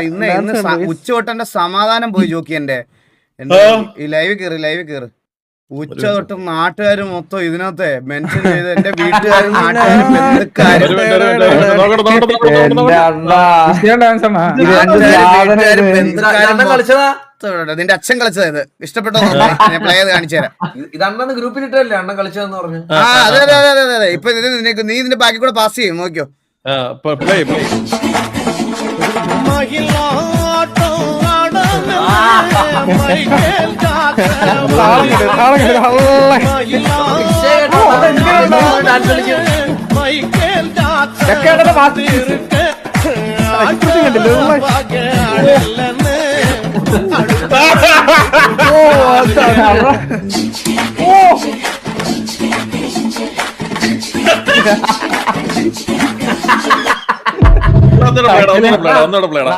ഇന്ന് ഉച്ചതൊട്ടെന്റെ സമാധാനം പോയി ജോക്കി എന്റെ ഈ ലൈവ് കേറ് ഉച്ച തൊട്ട് നാട്ടുകാര് മൊത്തം ഇതിനകത്തെ മെൻഷൻ ചെയ്ത് എന്റെ വീട്ടുകാരും നാട്ടുകാരും ബന്ധുക്കാരും നിന്റെ അച്ഛൻ കളിച്ചത് ഇഷ്ടപ്പെട്ടോ ഞാൻ പ്ലേ ചെയ്ത് കാണിച്ചു തരാം. ഇതണ്ണന്ന് ഗ്രൂപ്പിലിട്ടല്ലേ അണ്ണൻ കളിച്ചതെന്ന് പറഞ്ഞു. അതെ ഇപ്പൊ നീ ഇതിന്റെ ബാക്കി കൂടെ പാസ് ചെയ്യും നോക്കിയോ. ഒന്നുകൂടെ പ്ലേടാ